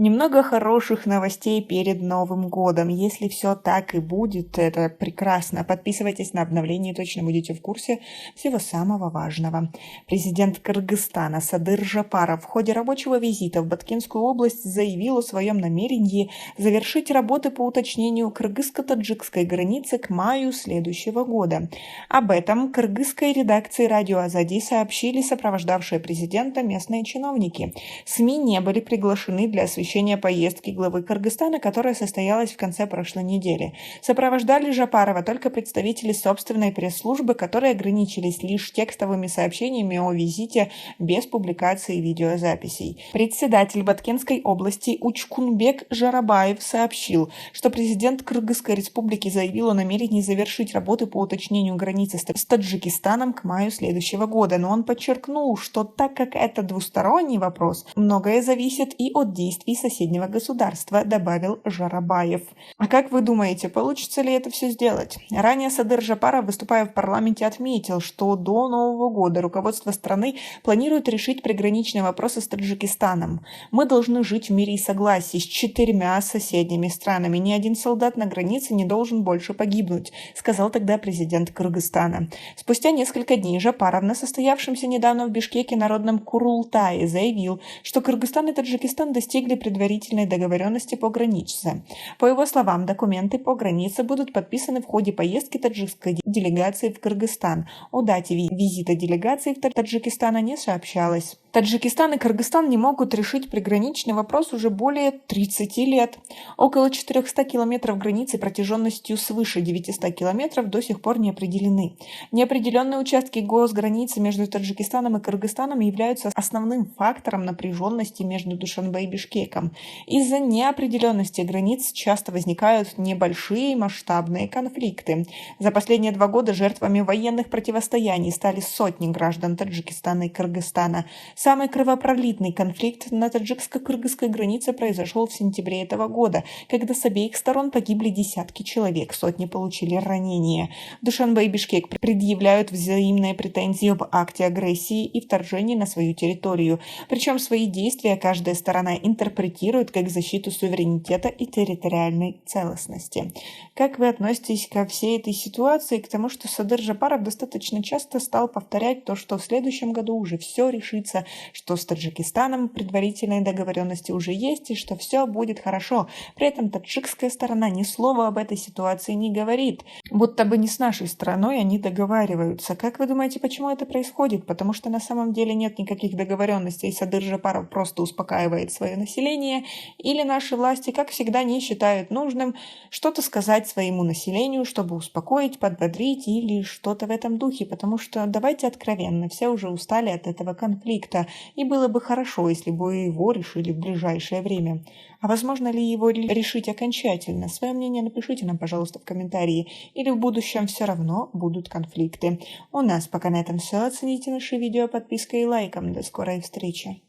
Немного хороших новостей перед Новым годом. Если все так и будет, это прекрасно. Подписывайтесь на обновления и точно будете в курсе всего самого важного. Президент Кыргызстана Садыр Жапаров в ходе рабочего визита в Баткенскую область заявил о своем намерении завершить работы по уточнению кыргызско-таджикской границы к маю следующего года. Об этом кыргызской редакции радио Азади сообщили сопровождавшие президента местные чиновники. СМИ не были приглашены для освещения поездки главы Кыргызстана, которая состоялась в конце прошлой недели. Сопровождали Жапарова только представители собственной пресс-службы, которые ограничились лишь текстовыми сообщениями о визите без публикации видеозаписей. Председатель Баткенской области Учкунбек Жарабаев сообщил, что президент Кыргызской республики заявил о намерении завершить работы по уточнению границы с Таджикистаном к маю следующего года, но он подчеркнул, что так как это двусторонний вопрос, многое зависит и от действий соседнего государства, добавил Жарабаев. А как вы думаете, получится ли это все сделать? Ранее Садыр Жапаров, выступая в парламенте, отметил, что до Нового года руководство страны планирует решить приграничные вопросы с Таджикистаном. Мы должны жить в мире и согласии с 4 соседними странами. Ни один солдат на границе не должен больше погибнуть, сказал тогда президент Кыргызстана. Спустя несколько дней Жапаров на состоявшемся недавно в Бишкеке народном Курултае заявил, что Кыргызстан и Таджикистан достигли предварительной договоренности по границе. По его словам, документы по границе будут подписаны в ходе поездки таджикской делегации в Кыргызстан. О дате визита делегации в Таджикистан не сообщалось. Таджикистан и Кыргызстан не могут решить приграничный вопрос уже более 30 лет. Около 400 километров границы протяженностью свыше 900 километров до сих пор не определены. Неопределенные участки госграницы между Таджикистаном и Кыргызстаном являются основным фактором напряженности между Душанбе и Бишкеком. Из-за неопределенности границ часто возникают небольшие масштабные конфликты. За последние 2 года жертвами военных противостояний стали сотни граждан Таджикистана и Кыргызстана. Самый кровопролитный конфликт на таджикско-кыргызской границе произошел в сентябре этого года, когда с обеих сторон погибли десятки человек, сотни получили ранения. Душанбе и Бишкек предъявляют взаимные претензии об акте агрессии и вторжении на свою территорию. Причем свои действия каждая сторона интерпретирует как защиту суверенитета и территориальной целостности. Как вы относитесь ко всей этой ситуации, к тому, что Садыр Жапаров достаточно часто стал повторять то, что в следующем году уже все решится, что с Таджикистаном предварительные договоренности уже есть и что все будет хорошо. При этом таджикская сторона ни слова об этой ситуации не говорит, будто бы не с нашей стороной они договариваются. Как вы думаете, почему это происходит? Потому что на самом деле нет никаких договоренностей, и Садыр Жапаров просто успокаивает свое население, или наши власти, как всегда, не считают нужным что-то сказать своему населению, чтобы успокоить, подбодрить или что-то в этом духе, потому что, давайте откровенно, все уже устали от этого конфликта, и было бы хорошо, если бы его решили в ближайшее время. А возможно ли его решить окончательно? Свое мнение напишите нам, пожалуйста, в комментарии, или в будущем все равно будут конфликты. У нас пока на этом все. Оцените наше видео подпиской и лайком. До скорой встречи.